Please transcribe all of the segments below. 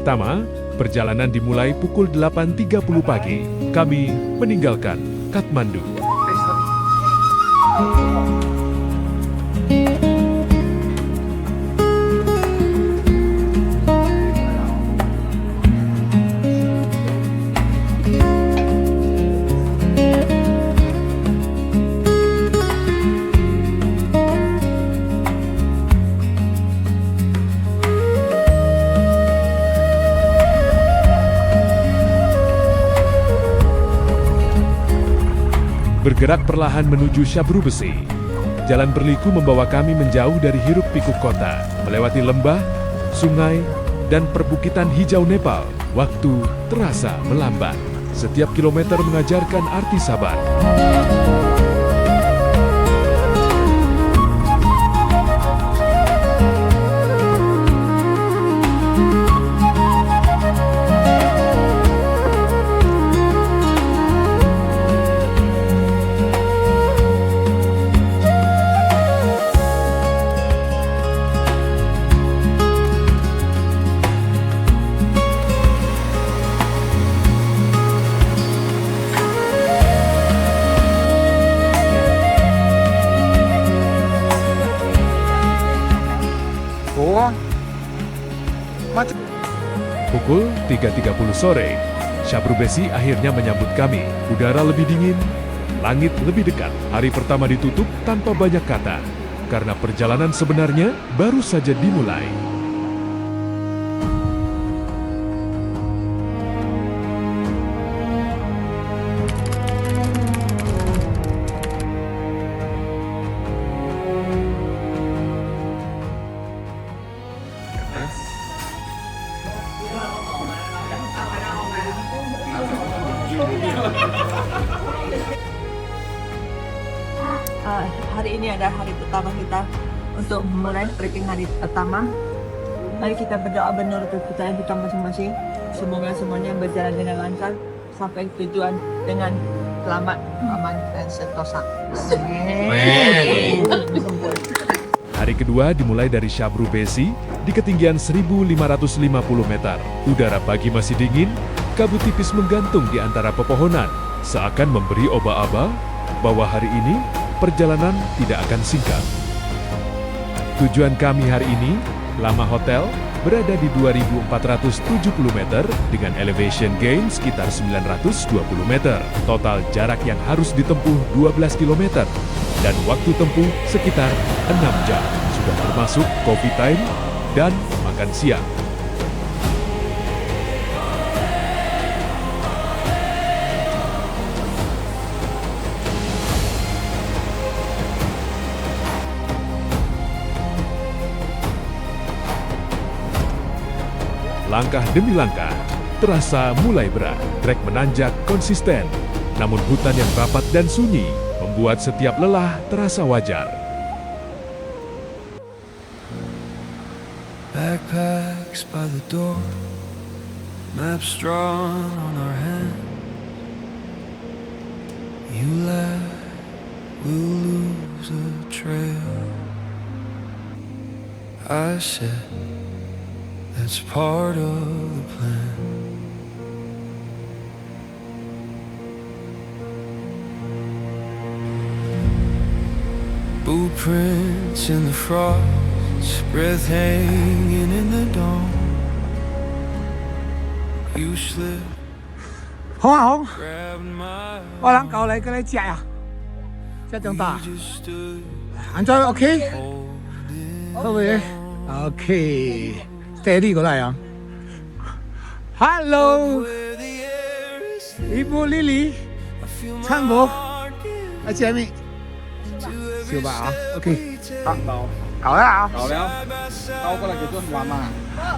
pertama, perjalanan dimulai pukul 8.30 pagi. Kami meninggalkan Kathmandu. Bergerak perlahan menuju Shabru Besi. Jalan berliku membawa kami menjauh dari hiruk-pikuk kota, melewati lembah, sungai, dan perbukitan hijau Nepal. Waktu terasa melambat. Setiap kilometer mengajarkan arti sabar. Pukul 3.30 sore, Shabru Besi akhirnya menyambut kami. Udara lebih dingin, langit lebih dekat. Hari pertama ditutup tanpa banyak kata, karena perjalanan sebenarnya baru saja dimulai. Hari ini adalah hari pertama kita untuk memulai trekking hari pertama. Mari kita berdoa menurut kepercayaan kita masing-masing. Semoga semuanya berjalan dengan lancar sampai tujuan dengan selamat, aman, dan sentosa. Hari kedua dimulai dari Shabru Besi di ketinggian 1.550 meter. Udara pagi masih dingin, kabut tipis menggantung di antara pepohonan, seakan memberi oba-oba bahwa hari ini perjalanan tidak akan singkat. Tujuan kami hari ini, Lama Hotel, berada di 2.470 meter dengan elevation gain sekitar 920 meter. Total jarak yang harus ditempuh 12 km dan waktu tempuh sekitar 6 jam. Sudah termasuk coffee time dan makan siang. Langkah demi langkah, terasa mulai berat. Trek menanjak konsisten, namun hutan yang rapat dan sunyi membuat setiap lelah terasa wajar. Backpacks by the door, maps drawn on our hands. You laugh, we'll lose a trail. I said, that's part of the plan. Blueprints in the frost, breath hanging in the dawn. You slip, 好啊好， grabbed my 我啷搞来个来接呀？这正大， just stood 安全 OK， holding 各位 OK， 带你过来呀。Hello， where the air is thick. 一步丽丽， I feel my 唱歌， heart give 来见面， to every 小吧啊 step ，OK， we take. 好，搞了啊， 搞了， Side by side, 搞過嚟叫做玩嘛，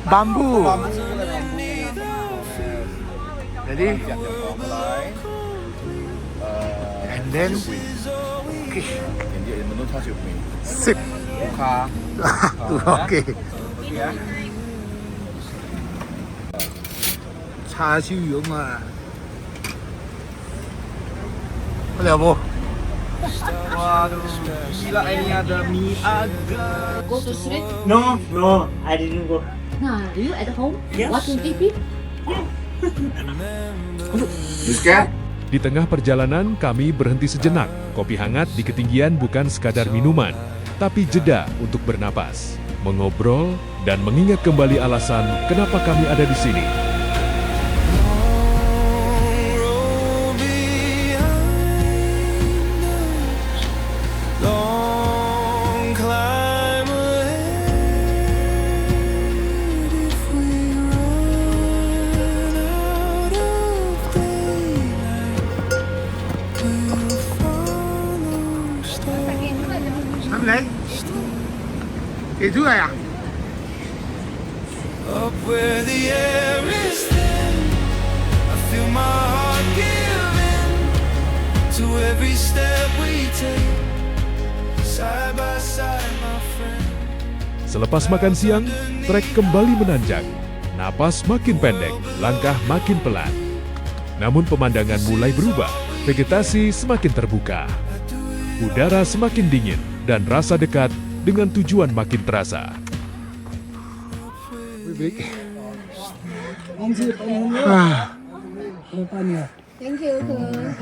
板布玩過嚟玩 need no fear. ，ready， 入就講過嚟， and then Is all we OK， 人哋人哋都叉燒麵， sip， 好卡， OK， 嘅，叉燒肉嘛，不了不， waduh, gila ini ada mie agak. No, I didn't go. Now, do you at home? Watching TV? Bisket? Di tengah perjalanan, kami berhenti sejenak. Kopi hangat di ketinggian bukan sekadar minuman, tapi jeda untuk bernapas, mengobrol, dan mengingat kembali alasan kenapa kami ada di sini. Roll behind us, long climb ahead. If we run out of daylight, we'll follow stars. Năm lấy. Thì thứ này à? Up where the air is thin, I feel my heart give in to every step we take, side by side, my friend. Selepas makan siang, trek kembali menanjak. Napas makin pendek, langkah makin pelan. Namun pemandangan mulai berubah, vegetasi semakin terbuka. Udara semakin dingin, dan rasa dekat dengan tujuan makin terasa. Thank you, sir.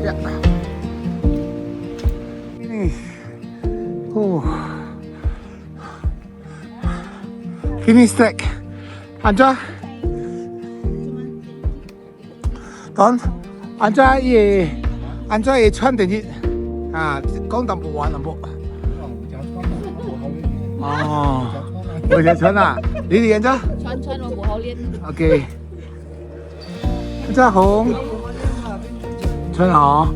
Dạ. Ini. Finish track. 앉아. 던. 앉아 예. 앉아 예穿等於啊講淡薄玩淡薄。哦，我哋穿啊，你哋앉아。穿我不好練。 OK。앉아紅。穿好。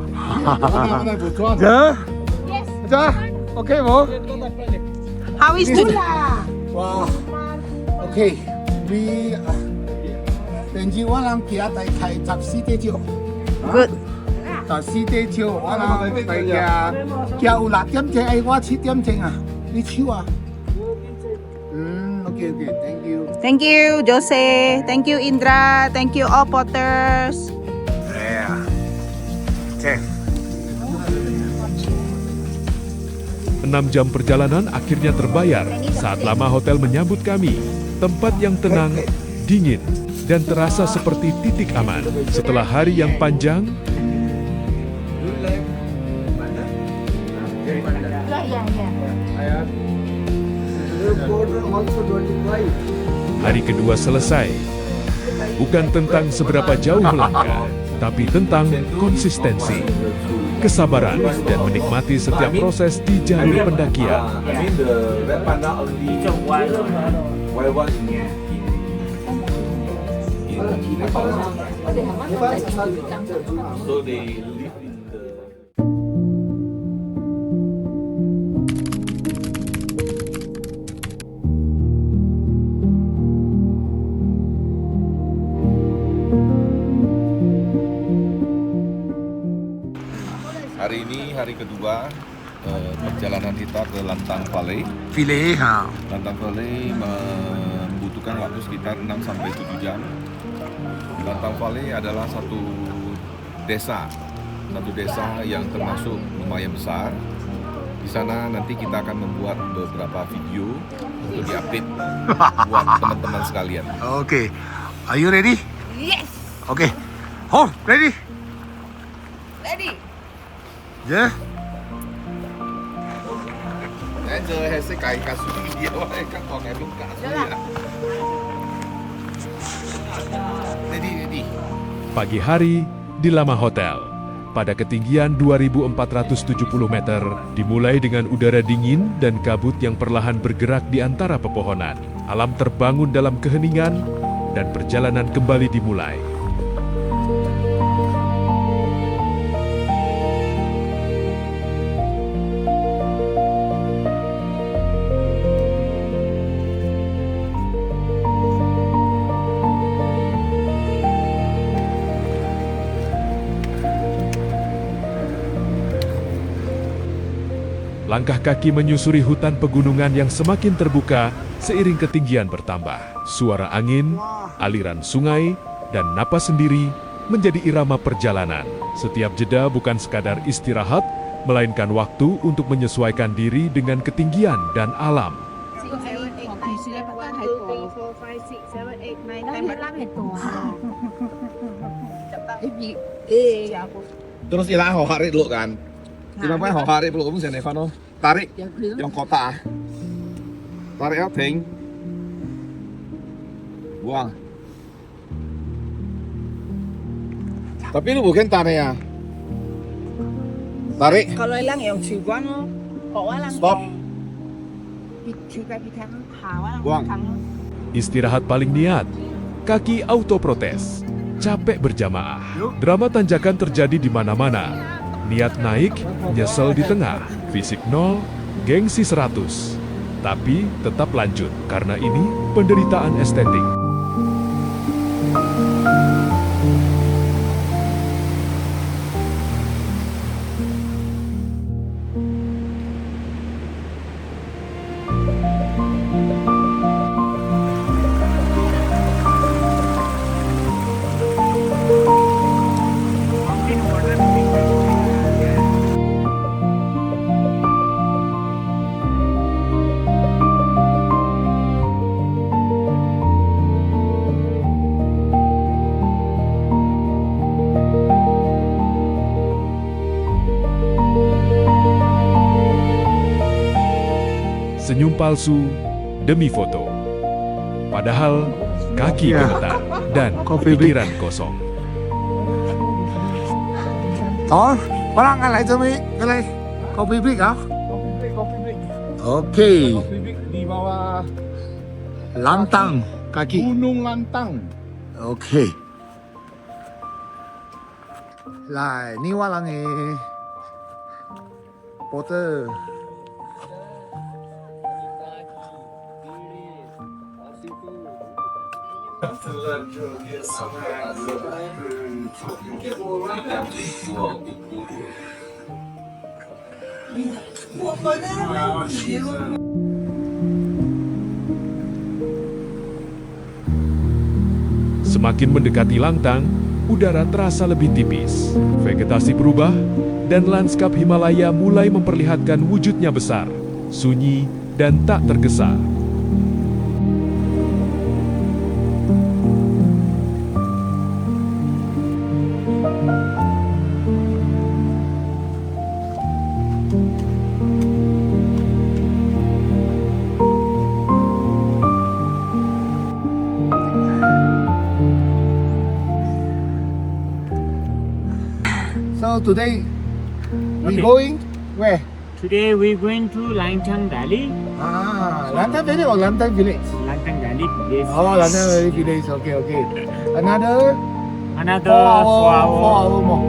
자. 자. OK 뭐? How is today? Wow. Okay. We 連住我諗其他大概14隻招。 Good. 14隻招，我諗大家叫6點正，哎，我7點正啊，你超啊？OK OK, thank you. Thank you, Jose. Thank you, Indra. Thank you, all potters. Yeah. Cek. 6 jam perjalanan akhirnya terbayar saat Lama Hotel menyambut kami. Tempat yang tenang, dingin, dan terasa seperti titik aman. Setelah hari yang panjang, hari kedua selesai. Bukan tentang seberapa jauh melangkah, tapi tentang konsistensi, kesabaran, dan menikmati setiap proses di jalur pendakian. I mean the red panda only white one in Nepal. So they live in the Hari ini hari kedua perjalanan kita ke Lantang Valley. Filet ha. Lantang Valley membutuhkan waktu sekitar 6 sampai 7 jam. Lantang Valley adalah satu desa yang termasuk lumayan besar. Di sana nanti kita akan membuat beberapa video untuk diupdate buat teman-teman sekalian. Okay. Are you ready? Yes. Okay. Home, ready? Ready. Yeah. Nãy giờ hay sẽ cài cà su nhiều hay các con ngày bên cà su ya. Ready. Pagi hari di Lama Hotel, pada ketinggian 2470 meter, dimulai dengan udara dingin dan kabut yang perlahan bergerak di antara pepohonan. Alam terbangun dalam keheningan dan perjalanan kembali dimulai. Langkah kaki menyusuri hutan pegunungan yang semakin terbuka seiring ketinggian bertambah. Suara angin, aliran sungai, dan napas sendiri menjadi irama perjalanan. Setiap jeda bukan sekadar istirahat, melainkan waktu untuk menyesuaikan diri dengan ketinggian dan alam. Terus ilang hohari dulu kan. Kenapa hohari dulu kamu sini Fano? Tarik yang kota. Tarik outing. Buang. Tapi lu bukan tarik ya. Tarik. Kalau hilang ya buang. Kalau hilang Stop. Buang. Istirahat paling niat, kaki autoprotes, capek berjamaah. Drama tanjakan terjadi di mana-mana. Niat naik, nyesel di tengah, fisik nol, gengsi 100. Tapi tetap lanjut, karena ini penderitaan estetik. Senyum palsu demi foto. Padahal kaki gemetar dan pikiran kosong. Oh, orang kan来这边，来 coffee break 啊。Oke. Di bawah Lantang kaki. Gunung Lantang. Oke. 来，你我人嘅波特。Semakin mendekati Langtang, udara terasa lebih tipis. Vegetasi berubah, dan lanskap Himalaya mulai memperlihatkan wujudnya besar, sunyi, dan tak tergesa. So today we going where? Today we're going to Langtang Valley. Ah, Lantang Valley or Lantang Village? Langtang Valley village. Oh, Lantang Valley Village. Okay, okay. Another Another 4 hour, 4 hour. 4 hour more.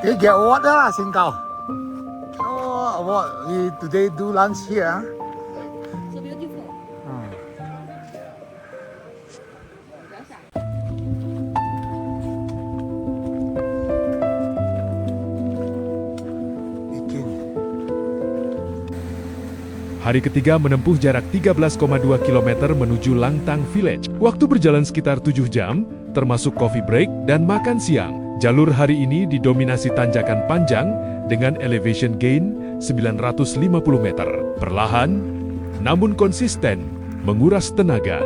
You get water lah, Singkau. Oh, what? We today do lunch here. Ah? So beautiful. Bikin. Hari ketiga menempuh jarak 13,2 km menuju Langtang Village. Waktu berjalan sekitar 7 jam, termasuk coffee break dan makan siang. Jalur hari ini didominasi tanjakan panjang dengan elevation gain 950 meter. Perlahan, namun konsisten, menguras tenaga.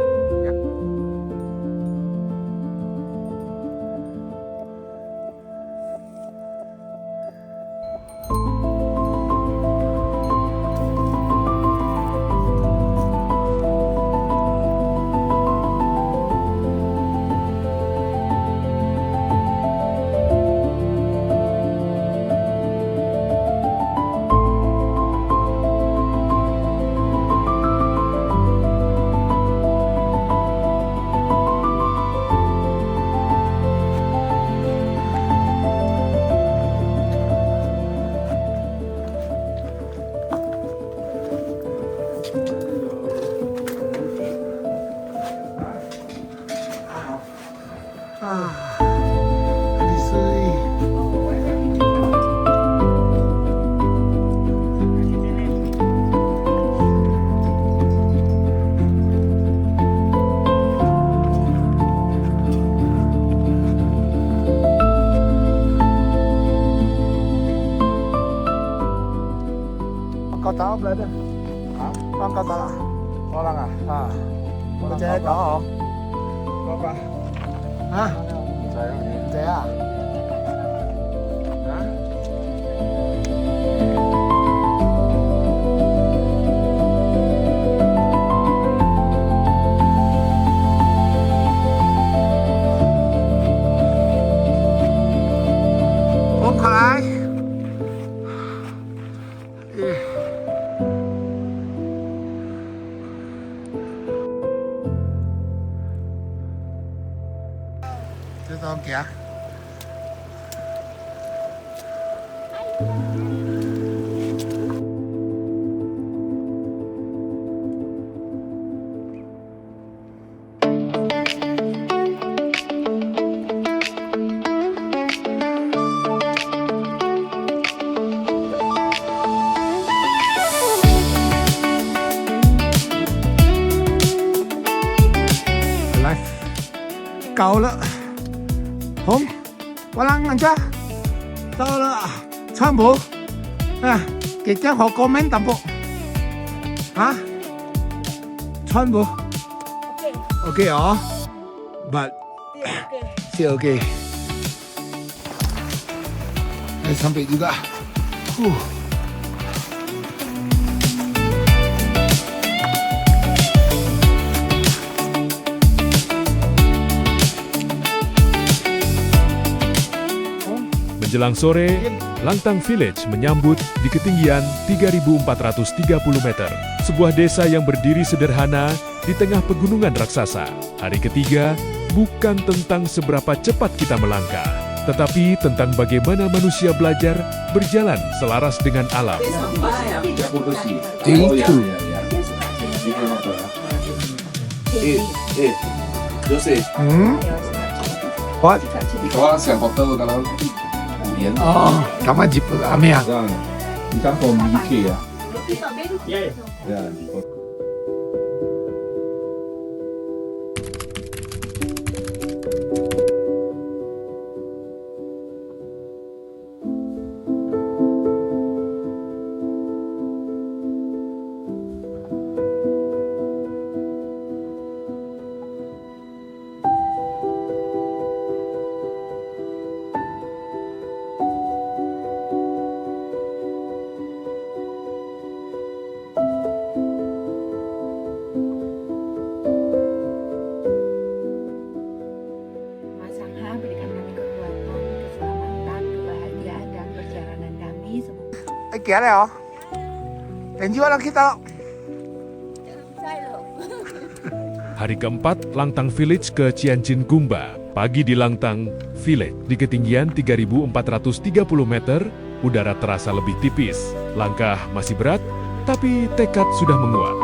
đi xuôi. Con táo lên đây. Hả? Con táo. Con lăng à? À. Con trẻ có không? Có ba. Hả? Trẻ à? Hả? Ôm lại. Thế sao kìa? Lại cầu了 红，我啷人家到了川普啊，给江好comment淡薄啊，川普 OK 哦，but 是 OK， sampai juga. Menjelang sore, Langtang Village menyambut di ketinggian 3.430 meter. Sebuah desa yang berdiri sederhana di tengah pegunungan raksasa. Hari ketiga bukan tentang seberapa cepat kita melangkah, tetapi tentang bagaimana manusia belajar berjalan selaras dengan alam. What? Orang siang hotel kalau yan. Oh, kamu jeep ame ya? Yan. Ikan from UK ya. Yeah. Ya. Mas Angha berikan kami kekuatan, keselamatan, kebahagiaan, dan perjalanan kami semoga. Kìa này hả? Đến dưới là kita. Hari keempat, Langtang Village ke Ciancin Gumba. Pagi di Langtang Village di ketinggian 3.430 meter, udara terasa lebih tipis. Langkah masih berat, tapi tekad sudah menguat.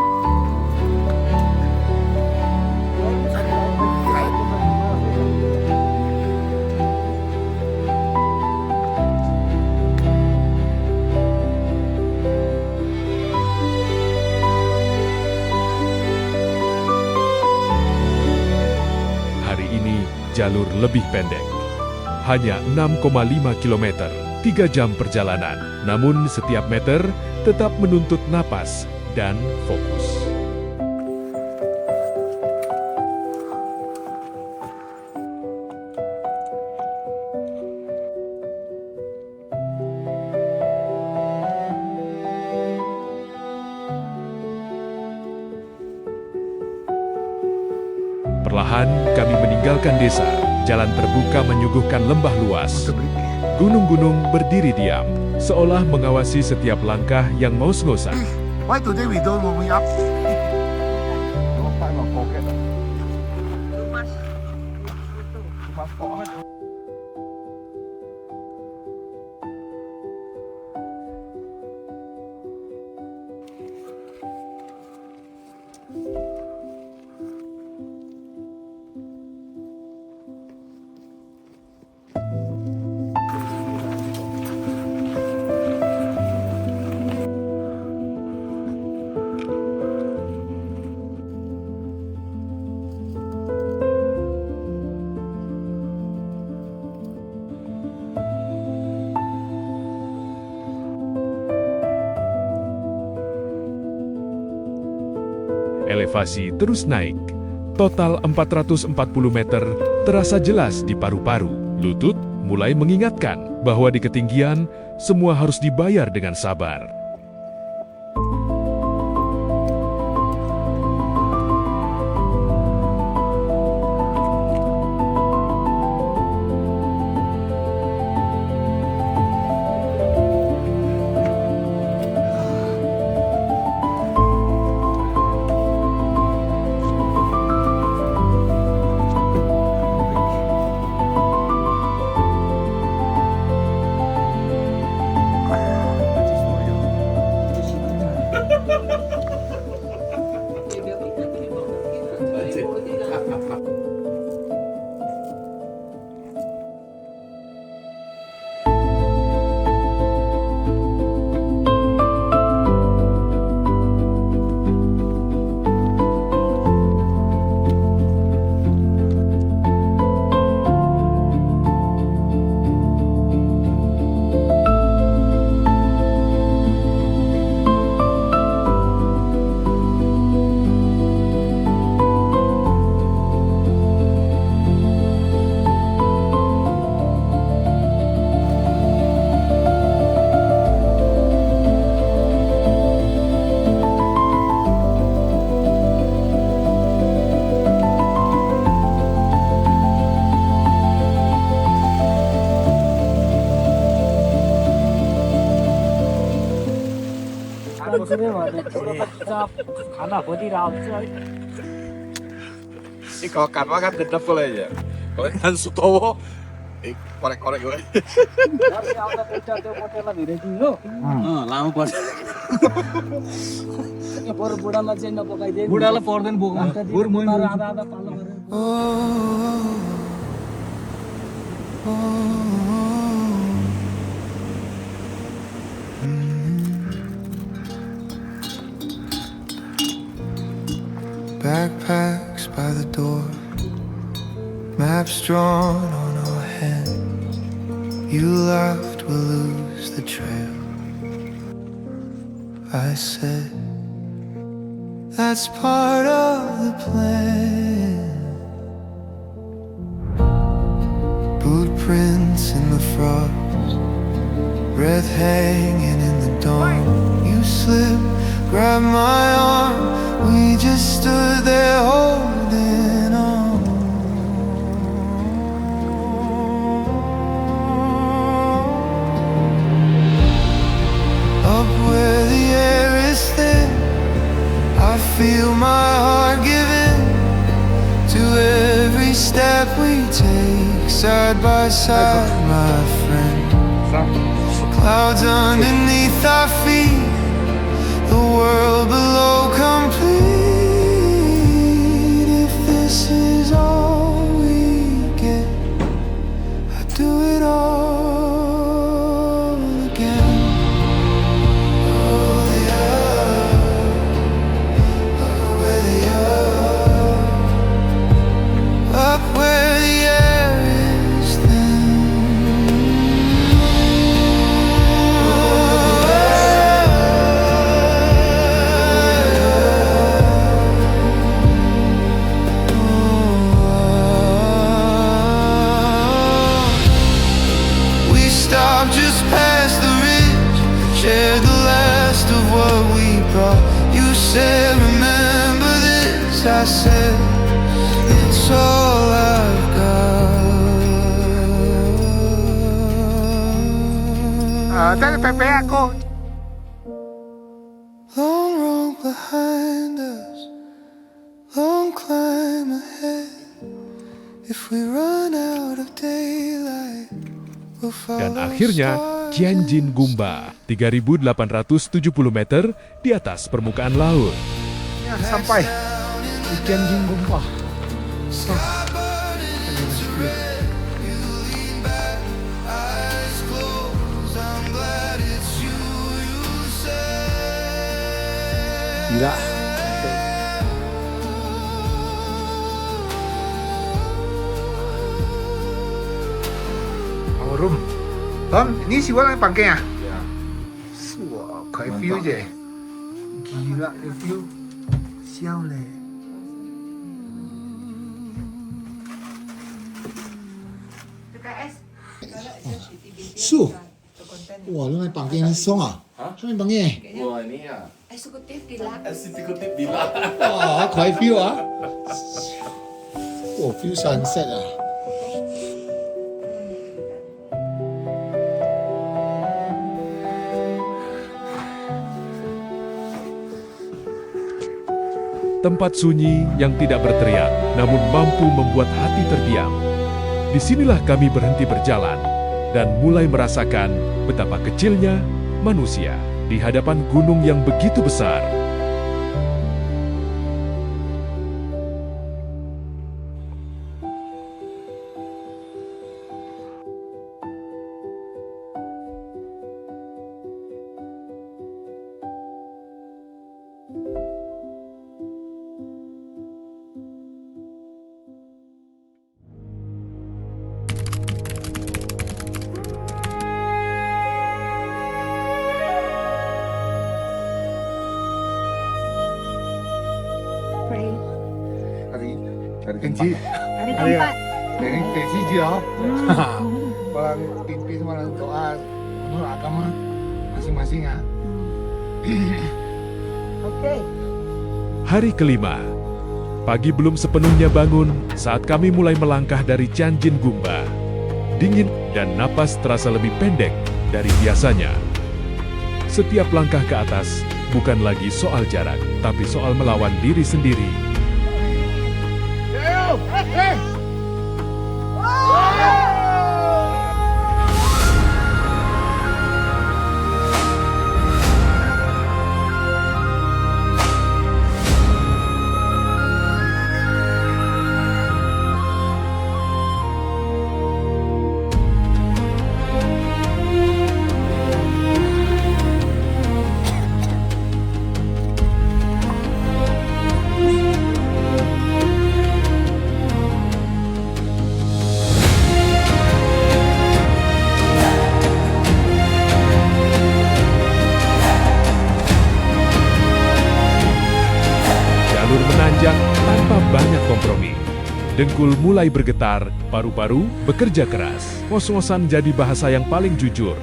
Hari ini jalur lebih pendek. Hanya 6,5 km, 3 jam perjalanan. Namun setiap meter tetap menuntut napas dan fokus. Perlahan kami meninggalkan desa. Jalan terbuka menyuguhkan lembah luas. Gunung-gunung berdiri diam, seolah mengawasi setiap langkah yang ngos-ngosan. Why today we don't warming up? elevasi terus naik. Total 440 meter terasa jelas di paru-paru. Lutut mulai mengingatkan bahwa di ketinggian semua harus dibayar dengan sabar. खाना खोजिरहेको छु है Ini kalau karma kan gedap boleh ya. Kalau kan Sutowo, korek-korek gue. लामो पर्छ बरु बुढालाई चाहिँ नपकाइदिए बुढालाई पर्दैन बोक्नु बरु मै आधा आधा पालो गरेर Backpacks by the door, maps drawn on our hands. You laughed, we'll lose the trail. I said, that's part of the plan. Boot prints in the frost, breath hanging in the dawn. You slipped, grabbed my arm, we just stood there holding on. Up where the air is thin, I feel my heart giving to every step we take, side by side, my friend. Clouds underneath our feet, the world below complete. If this is all we get, I'd do it all again. Oh, yeah. Oh, where they are. Up where the air is thin. We stopped just past the ridge, shared the last of what we brought. You said, remember this, I said, it's all I've got. Tadi pepe aku Long road behind us, long climb ahead. If we run out of daylight, we'll follow Dan akhirnya, Tianjin Gumba, 3.870 meter di atas permukaan laut. sampai di Tianjin Gumpa. Gila. Room. Tom, ini si Wal yang pakai ya? Ya. Wah, kayak view aja. Gila, view. 笑嘞。树，哇，那边房间很松啊！那边房间， Wah ini ya. Eksekutif di Lak. Eksekutif bilang. 哇，快 feel 啊！我 feel sunset 啊！ Tempat sunyi yang tidak berteriak, namun mampu membuat hati terdiam. Disinilah kami berhenti berjalan dan mulai merasakan betapa kecilnya manusia di hadapan gunung yang begitu besar. Pray. Dari Kenci, Hari Ada. keempat. dari Kenci dia. Orang pimpin malah doa menurut agama masing-masing ah. Okey. Hari kelima, pagi belum sepenuhnya bangun saat kami mulai melangkah dari Tianjin Gumba. Dingin dan napas terasa lebih pendek dari biasanya. Setiap langkah ke atas bukan lagi soal jarak, tapi soal melawan diri sendiri. Jalur menanjak tanpa banyak kompromi. Dengkul mulai bergetar, paru-paru bekerja keras. Ngos-ngosan jadi bahasa yang paling jujur.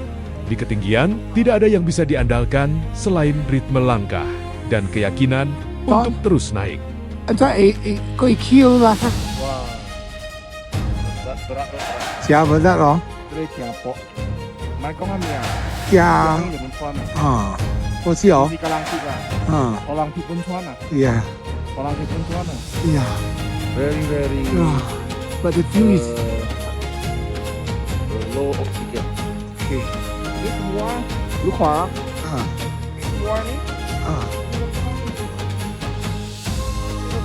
Di ketinggian, tidak ada yang bisa diandalkan selain ritme langkah dan keyakinan untuk terus naik. Kau kêu lah. berat. Siapa berat loh? Dari Tiongkok. Mereka ngambil ya. Ya. Yang di Bunchuan. Ah, 我知哦 Di。Kalangkit lah. 啊， Orang di Bunchuan lah. 呀 Orang di Bunchuan lah. 呀 Very 啊，but the view is low oxygen. okay. Ini semua luka. 啊 Semua ni 啊，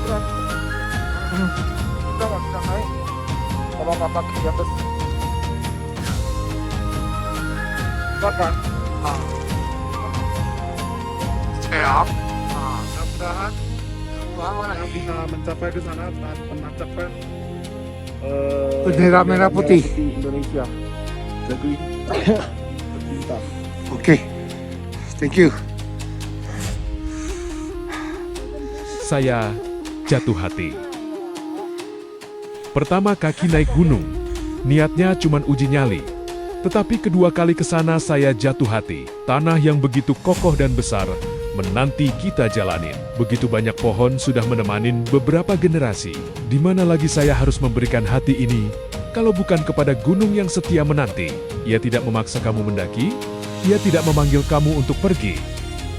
berat. Kita nggak bisa naik. Kalau nggak pakai di atas. Berat kan? 啊，Siap. Nah, mudah-mudahan kita bisa mencapai ke sana dan menancapkan Bendera merah putih. Indonesia. Negeri tercinta. okay. Thank you. Saya jatuh hati. Pertama kaki naik gunung, niatnya cuma uji nyali. Tetapi kedua kali ke sana saya jatuh hati. Tanah yang begitu kokoh dan besar menanti kita jalanin. Begitu banyak pohon sudah menemanin beberapa generasi. Di mana lagi saya harus memberikan hati ini kalau bukan kepada gunung yang setia menanti? Ia tidak memaksa kamu mendaki, ia tidak memanggil kamu untuk pergi.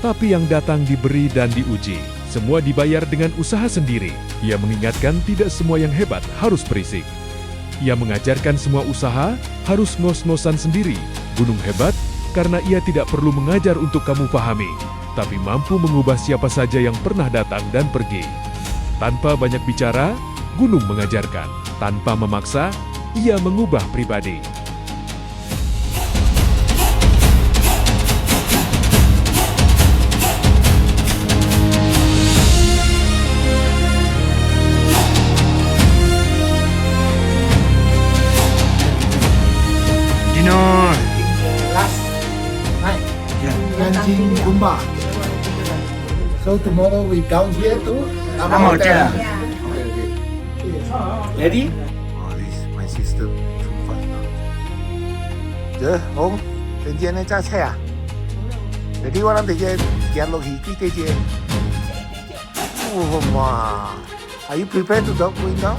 Tapi yang datang diberi dan diuji. Semua dibayar dengan usaha sendiri. Ia mengingatkan tidak semua yang hebat harus berisik. Ia mengajarkan semua usaha harus ngos-ngosan sendiri. Gunung hebat karena ia tidak perlu mengajar untuk kamu pahami, tapi mampu mengubah siapa saja yang pernah datang dan pergi. Tanpa banyak bicara, gunung mengajarkan. Tanpa memaksa, ia mengubah pribadi. Last night. Tianjin Gumba. So tomorrow we down here too. Come on, Jen. Ready? Oh, this my sister too fast now. Giờ không, trên trên này cha xe à? Để đi qua năm thì trên, chạy lục hỉ cái tê trên. Oh, wow. Are you prepared to go going down?